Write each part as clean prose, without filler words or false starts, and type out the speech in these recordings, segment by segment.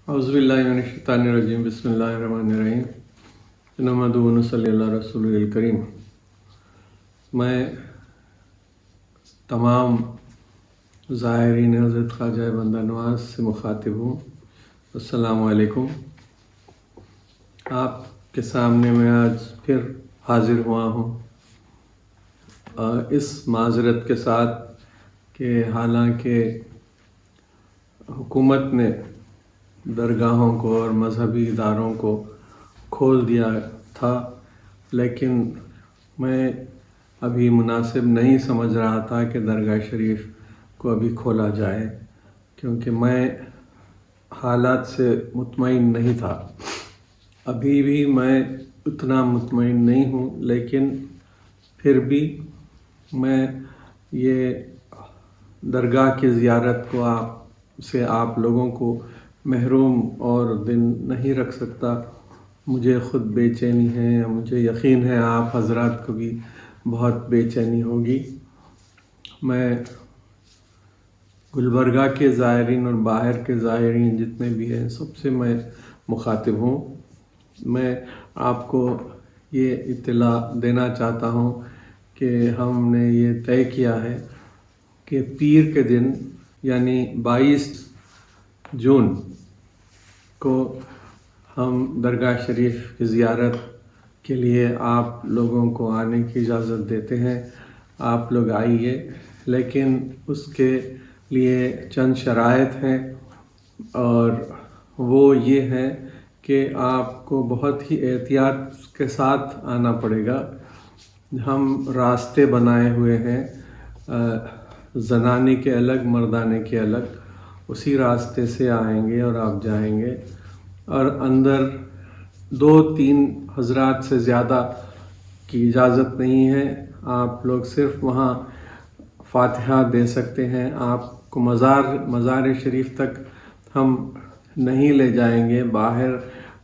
औज़ुबिल्लाहिमिनश्शैतानिर्रजीम बिस्मिल्लाहिर्रहमानिर्रहीम नहमदुहु व नसल्ली अला रसूलिल करीम। मैं तमाम ज़ाहिरीन हज़रत ख्वाजा बंदा नवाज़ से मुखातिब हूँ। अस्सलामु अलैकुम। आपके सामने मैं आज फिर हाज़िर हुआ हूँ इस माज़रत के साथ कि हालांकि हुकूमत ने दरगाहों को और मजहबी इदारों को खोल दिया था, लेकिन मैं अभी मुनासिब नहीं समझ रहा था कि दरगाह शरीफ को अभी खोला जाए, क्योंकि मैं हालात से मुतमईन नहीं था। अभी भी मैं उतना मुतमईन नहीं हूँ, लेकिन फिर भी मैं ये दरगाह की ज़ियारत को आप लोगों को महरूम और दिन नहीं रख सकता। मुझे ख़ुद बेचैनी है, मुझे यकीन है आप हज़रात को भी बहुत बेचैनी होगी। मैं गुलबर्गा के ज़ायरीन और बाहर के ज़ायरीन जितने भी हैं सबसे मैं मुखातिब हूँ। मैं आपको ये इत्तला देना चाहता हूँ कि हमने ये तय किया है कि पीर के दिन यानी 22 जून को हम दरगाह शरीफ की ज़ियारत के लिए आप लोगों को आने की इजाज़त देते हैं। आप लोग आइए, लेकिन उसके लिए चंद शराइत हैं और वो ये हैं कि आपको बहुत ही एहतियात के साथ आना पड़ेगा। हम रास्ते बनाए हुए हैं, ज़नाने के अलग मर्दाने के अलग, उसी रास्ते से आएंगे और आप जाएंगे। और अंदर 2-3 हज़रात से ज़्यादा की इजाज़त नहीं है। आप लोग सिर्फ़ वहाँ फ़ातिहा दे सकते हैं। आपको मज़ार शरीफ तक हम नहीं ले जाएंगे। बाहर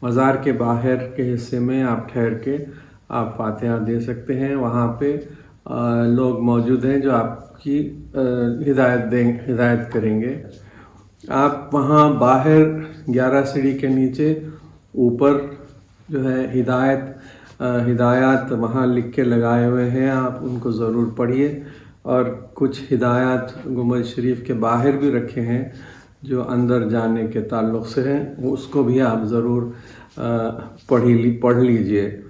मज़ार के बाहर के हिस्से में आप ठहर के आप फ़ातिहा दे सकते हैं। वहाँ पे लोग मौजूद हैं जो आपकी हिदायत करेंगे। आप वहाँ बाहर 11 सीढ़ी के नीचे ऊपर जो है हिदायत वहाँ लिख के लगाए हुए हैं, आप उनको ज़रूर पढ़िए। और कुछ हिदायत गुंबद शरीफ के बाहर भी रखे हैं जो अंदर जाने के ताल्लुक़ से हैं, उसको भी आप ज़रूर पढ़ लीजिए।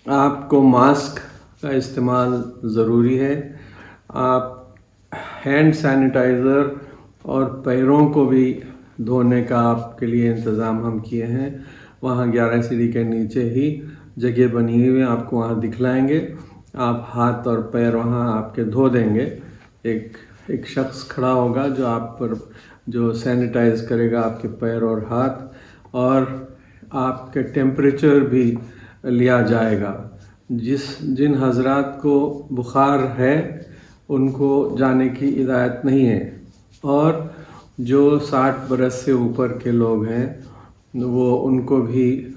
आपको मास्क का इस्तेमाल ज़रूरी है। आप हैंड सैनिटाइज़र और पैरों को भी धोने का आपके लिए इंतज़ाम हम किए हैं। वहाँ 11 सीढ़ी के नीचे ही जगह बनी हुई है, आपको वहाँ दिखलाएंगे। आप हाथ और पैर वहाँ आपके धो देंगे। एक शख्स खड़ा होगा जो आप पर जो सैनिटाइज़ करेगा आपके पैर और हाथ, और आपके टेम्परेचर भी लिया जाएगा। जिन हज़रात को बुखार है उनको जाने की हिदायत नहीं है, और जो 60 बरस से ऊपर के लोग हैं वो उनको भी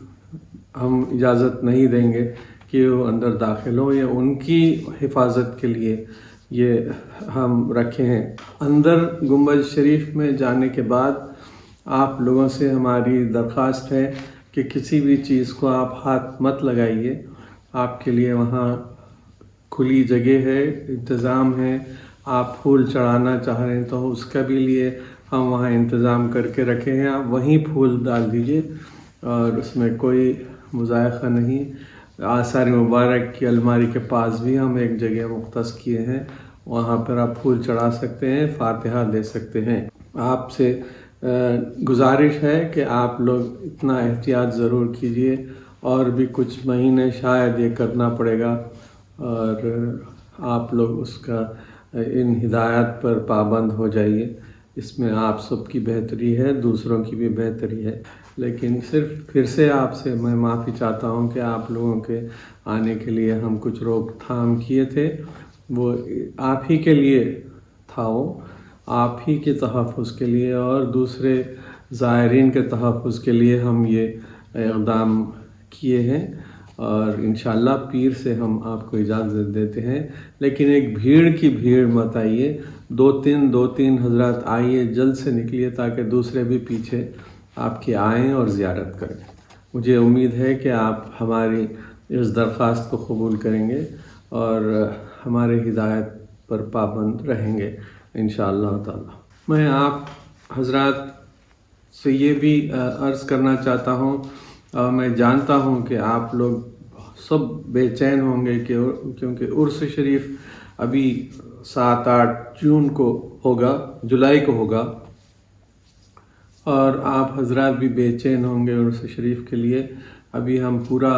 हम इजाज़त नहीं देंगे कि वो अंदर दाखिल हो, या उनकी हिफाजत के लिए ये हम रखे हैं। अंदर गुंबद शरीफ में जाने के बाद आप लोगों से हमारी दरख्वास्त है कि किसी भी चीज़ को आप हाथ मत लगाइए। आपके लिए वहाँ खुली जगह है, इंतज़ाम है। आप फूल चढ़ाना चाह रहे हैं तो उसका भी लिए हम वहाँ इंतज़ाम करके रखे हैं। आप वहीं फूल डाल दीजिए और उसमें कोई मुज़ायक़ा नहीं। आसार मुबारक की अलमारी के पास भी हम एक जगह मुख्तस किए हैं, वहाँ पर आप फूल चढ़ा सकते हैं, फ़ातिहा दे सकते हैं। आपसे गुजारिश है कि आप लोग इतना एहतियात ज़रूर कीजिए, और भी कुछ महीने शायद ये करना पड़ेगा, और आप लोग उसका इन हिदायत पर पाबंद हो जाइए। इसमें आप सबकी बेहतरी है, दूसरों की भी बेहतरी है। लेकिन सिर्फ फिर से आपसे मैं माफ़ी चाहता हूँ कि आप लोगों के आने के लिए हम कुछ रोकथाम किए थे, वो आप ही के लिए था, वो आप ही के तहफ़्फ़ुज़ के लिए और दूसरे ज़ायरीन के तहफ़्फ़ुज़ के लिए हम ये इक़दाम किए हैं। और इंशाअल्लाह पीर से हम आपको इजाज़त देते हैं। लेकिन एक भीड़ मत आइए। 2-3 हज़रात आइए, जल्द से निकलिए ताकि दूसरे भी पीछे آپ کی آئیں اور زیارت کریں۔ مجھے امید ہے کہ آپ ہماری اس درخواست کو قبول کریں گے اور ہمارے ہدایت پر پابند رہیں گے انشاءاللہ تعالی۔ میں آپ حضرات سے یہ بھی عرض کرنا چاہتا ہوں، میں جانتا ہوں کہ آپ لوگ سب بے چین ہوں گے کیونکہ عرس شریف ابھی 7-8 جون کو ہوگا، جولائی کو ہوگا، اور آپ حضرات بھی بے چین ہوں گے عرس شریف کے لیے۔ ابھی ہم پورا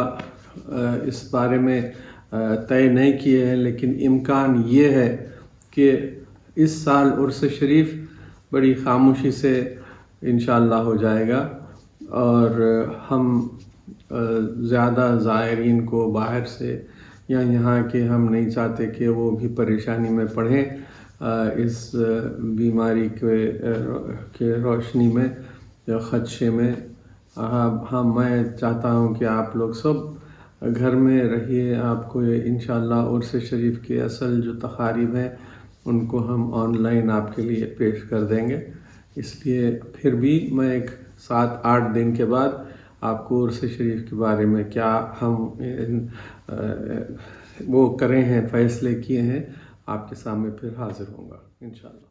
اس بارے میں طے نہیں کیے ہیں، لیکن امکان یہ ہے کہ اس سال عرس شریف بڑی خاموشی سے انشاءاللہ ہو جائے گا، اور ہم زیادہ زائرین کو باہر سے یا یہاں کے ہم نہیں چاہتے کہ وہ بھی پریشانی میں پڑھیں اس بیماری کے روشنی میں یا خدشے میں۔ میں چاہتا ہوں کہ آپ لوگ سب گھر میں رہیے۔ آپ کو انشاءاللہ عرس شریف کے اصل جو تقاریب ہیں ان کو ہم آن لائن آپ کے لیے پیش کر دیں گے۔ اس لیے پھر بھی میں ایک 7-8 دن کے بعد آپ کو عرس شریف کے بارے میں کیا ہم وہ کرے ہیں، فیصلے کیے ہیں، آپ کے سامنے پھر حاضر ہوں گا انشاءاللہ۔